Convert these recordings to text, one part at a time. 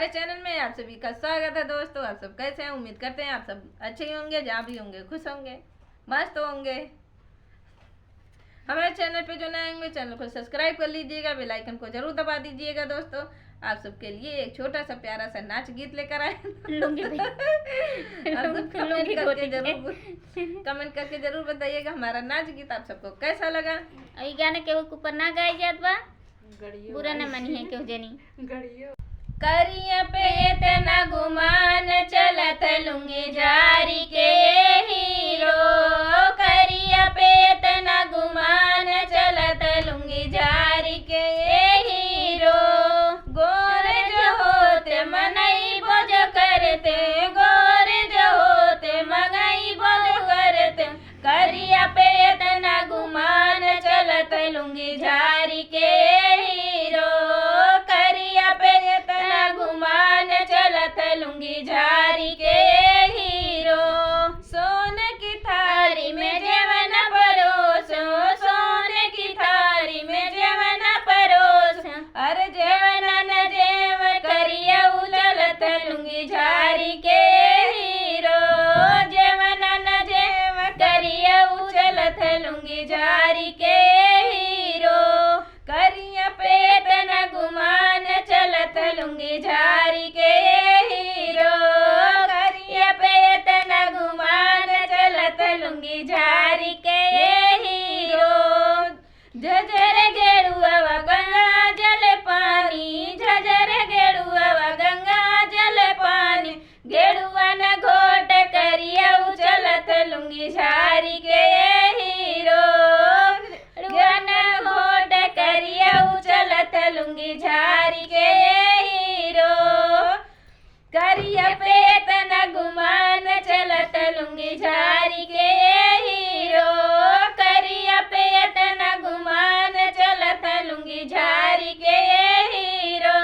हमारे चैनल में आप सभी का स्वागत है दोस्तों। आप सब कैसे हैं? उम्मीद करते हैं आप सब अच्छे ही होंगे, जहाँ भी होंगे खुश होंगे, मस्त होंगे। हमारे चैनल पे जो नए होंगे चैनल को सब्सक्राइब कर लीजिएगा, बेल आइकन को जरूर दबा दीजिएगा। दोस्तों आप सबके लिए एक छोटा सा प्यारा सा नाच गीत लेकर आए। कमेंट करके जरूर बताइएगा हमारा नाच गीत आप सबको कैसा लगा। ई गाना के ऊपर ना गाई जात बा, बुरा न मनी है क्यों जनी। करिया पे इतना गुमान चलत लुंगी जारी के हीरो, करिया पे इतना गुमान चलत लुंगी जारी के हीरो। गोरे जो होते मनई बोझ करते, गोरे जो होते मगई बोझ करते, करिया पे इतना गुमान चलत लुंगी जारी के हीरो, करिया पे इतना गुमान चलत लुंगी झारी के हीरो। सोने की थारी में जेवन परोसो, सोने की थारी में जेवन परोसो, अरे जेवन न जेव करिया चलत लुंगी झारी के हीरो, जेवन न जेव करिया चलत लुंगी झारी के हीरो। करिया पे इतना गुमान चलत लुंगी झारी के हीरो, करिया पे इतना गुमान चलत लुंगी झारी के हीरो। झझर गेरुआ गंगा जल पानी, झझर गेरुआ गंगा जल पानी, गेरुआ न घोट करिया चलत लुंगी झारी के हीरो, घोट करिया चलत लुंगी झारी के हीरो। करिया पे इतना गुमान चलत लुंगी झारी के हीरो, करिया पे इतना गुमान चलत लुंगी झारी के हीरो।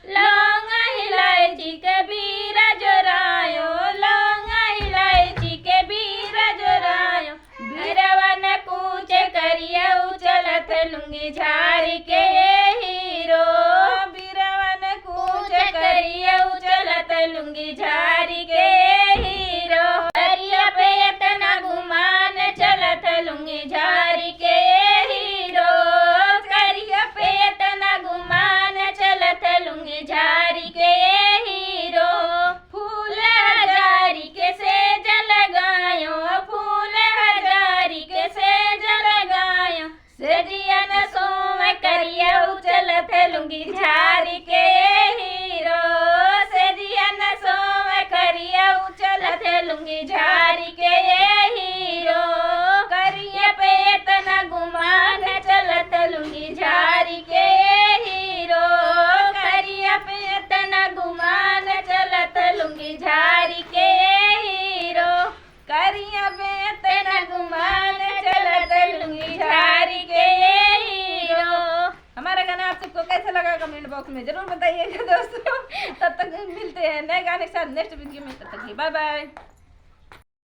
लौंग इलायची के बीरा जोरायो, लौंग इलायची के बीरा जोरायो, बीरवा न कूच करिया चलत लुंगी झारी के हीरो, बीरवा न कूच करिया चलत लुंगी झारी के हीरो। करिया पे इतना गुमान चलत लुंगी झारी के हीरो, करिया पे इतना गुमान चलत लुंगी झारी के हीरो। फूल हजारी के सेज लगायो, फूल हजारी के सेज लगायो, सेजिया न सोम करिया चलत लुंगी झारी के हीरो, सेजिया न सोम करिया चलत लुंगी झारी के हीरो। करिया पे इतना गुमान चलत लुंगी झारी के हीरो, करिया पे इतना गुमान चलत लुंगी झारी के हीरो, करिया पे इतना गुमान चलत लुंगी झारी के हीरो। हमारा गाना आप सबको कैसा लगा कमेंट बॉक्स में जरूर बताइएगा दोस्तों। तब तक मिलते हैं नए गाने के साथ नेक्स्ट वीडियो में, तब तक बाय बाय।